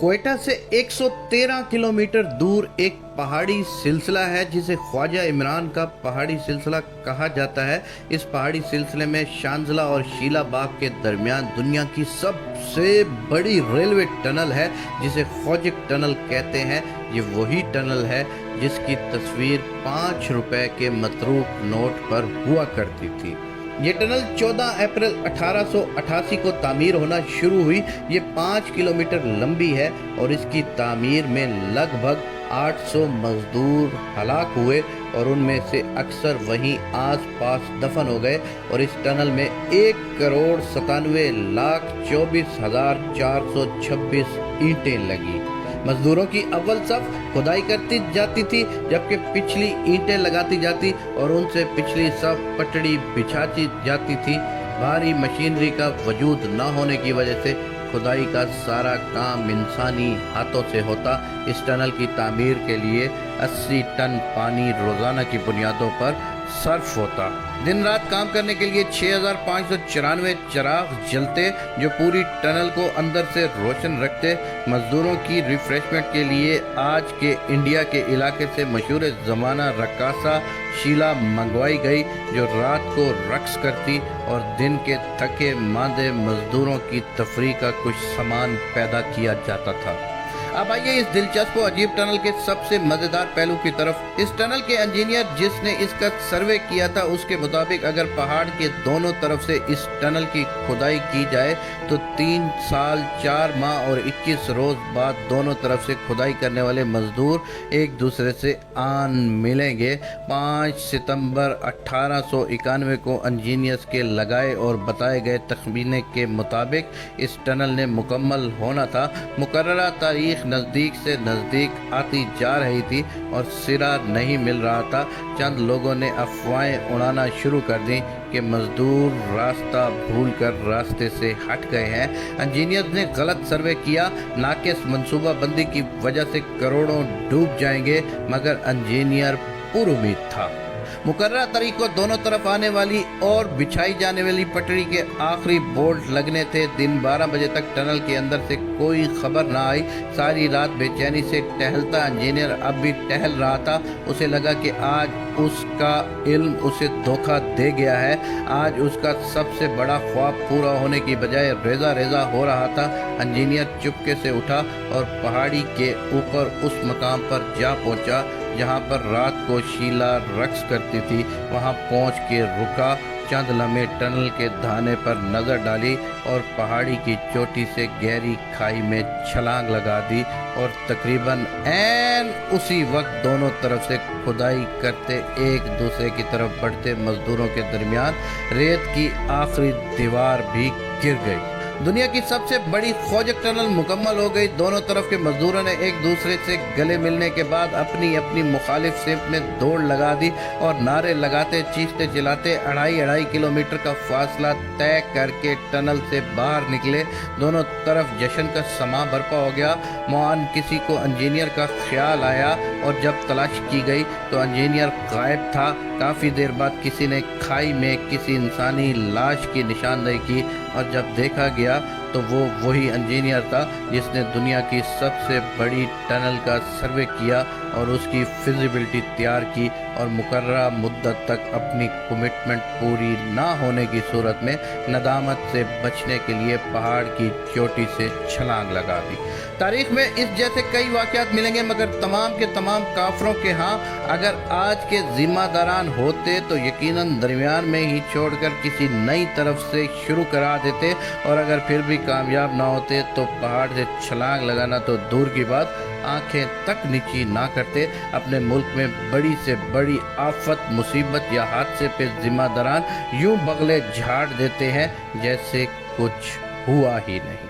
कोयटा से 113 किलोमीटर दूर एक पहाड़ी सिलसिला है जिसे ख्वाजा इमरान का पहाड़ी सिलसिला कहा जाता है। इस पहाड़ी सिलसिले में शांजला और शीला बाग के दरमियान दुनिया की सबसे बड़ी रेलवे टनल है जिसे खोजिक टनल कहते हैं। ये वही टनल है जिसकी तस्वीर 5 रुपए के मतरूक नोट पर हुआ करती थी। ये टनल 14 अप्रैल 1888 को तामीर होना शुरू हुई। ये 5 किलोमीटर लंबी है और इसकी तामीर में लगभग 800 मजदूर हलाक हुए और उनमें से अक्सर वहीं आस पास दफन हो गए और इस टनल में 1,97,24,426 ईंटें लगी। मजदूरों की अव्वल सफ खुदाई करती जाती थी जबकि पिछली ईंटें लगाती जाती और उनसे पिछली सफ पटड़ी बिछाती जाती थी। भारी मशीनरी का वजूद न होने की वजह से खुदाई का सारा काम इंसानी हाथों से होता। इस टनल की तामीर के लिए 80 टन पानी रोजाना की बुनियादों पर सर्फ होता। दिन रात काम करने के लिए 6,594 चिराग जलते जो पूरी टनल को अंदर से रोशन रखते। मजदूरों की रिफ्रेशमेंट के लिए आज के इंडिया के इलाके से मशहूर ज़माना रक्कासा शीला मंगवाई गई जो रात को रक्स करती और दिन के थके मांदे मजदूरों की तफरीह का कुछ सामान पैदा किया जाता था। अब आइए इस दिलचस्प और अजीब टनल के सबसे मजेदार पहलू की तरफ। इस टनल के इंजीनियर जिसने इसका सर्वे किया था उसके मुताबिक अगर पहाड़ के दोनों तरफ से इस टनल की खुदाई की जाए तो 3 साल 4 माह और 21 रोज बाद दोनों तरफ से खुदाई करने वाले मजदूर एक दूसरे से आन मिलेंगे। 5 सितंबर 1891 को इंजीनियर्स के लगाए और बताए गए तखमीने के मुताबिक इस टनल ने मुकम्मल होना था। मुकर्ररा तारीख नज़दीक से नज़दीक आती जा रही थी और सिरा नहीं मिल रहा था। चंद लोगों ने अफवाहें उड़ाना शुरू कर दी कि मजदूर रास्ता भूलकर रास्ते से हट गए हैं। इंजीनियर्स ने गलत सर्वे किया। नाकिस मंसूबाबंदी की वजह से करोड़ों डूब जाएंगे मगर इंजीनियर पुरुमीद था। मुकर्ररा तारीख को दोनों तरफ आने वाली और बिछाई जाने वाली पटड़ी के आखिरी बोल्ट लगने थे। दिन 12 बजे तक टनल के अंदर से कोई खबर ना आई। सारी रात बेचैनी से टहलता इंजीनियर अब भी टहल रहा था। उसे लगा कि आज उसका इल्म उसे धोखा दे गया है। आज उसका सबसे बड़ा ख्वाब पूरा होने की बजाय रेजा रेजा हो रहा था। इंजीनियर चुपके से उठा और पहाड़ी के ऊपर उस मकाम पर जा पहुंचा जहां पर रात को शीला रक्स करती थी। वहां पहुंच के रुका, चंद लम्हे टनल के धाने पर नजर डाली और पहाड़ी की चोटी से गहरी खाई में छलांग लगा दी और तकरीबन ऐन उसी वक्त दोनों तरफ से खुदाई करते एक दूसरे की तरफ बढ़ते मजदूरों के दरमियान रेत की आखिरी दीवार भी गिर गई। दुनिया की सबसे बड़ी खोजक टनल मुकम्मल हो गई। दोनों तरफ के मजदूरों ने एक दूसरे से गले मिलने के बाद अपनी अपनी मुखालिफ सिमत में दौड़ लगा दी और नारे लगाते चीखते चिल्लाते 2.5 किलोमीटर का फासला तय करके टनल से बाहर निकले। दोनों तरफ जश्न का समा बरपा हो गया। मुआन किसी को इंजीनियर का ख्याल आया और जब तलाश की गई तो इंजीनियर गायब था। काफ़ी देर बाद किसी ने खाई में किसी इंसानी लाश की निशानदेही की और जब देखा गया तो वो वही इंजीनियर था जिसने दुनिया की सबसे बड़ी टनल का सर्वे किया और उसकी फिजिबिलिटी तैयार की और मुकर्ररा मुद्दत तक अपनी कमिटमेंट पूरी ना होने की सूरत में नदामत से बचने के लिए पहाड़ की चोटी से छलांग लगा दी। तारीख में इस जैसे कई वाक़यात मिलेंगे मगर तमाम के तमाम काफरों के हाँ अगर आज के जिम्मेदारान होते तो यकीनन दरमियान में ही छोड़कर किसी नई तरफ से शुरू करा देते और अगर फिर भी कामयाब ना होते तो पहाड़ से छलांग लगाना तो दूर की बात आंखें तक नीची ना करते। अपने मुल्क में बड़ी से बड़ी आफत मुसीबत या हादसे पे जिम्मेदारान यूं बगले झाड़ देते हैं जैसे कुछ हुआ ही नहीं।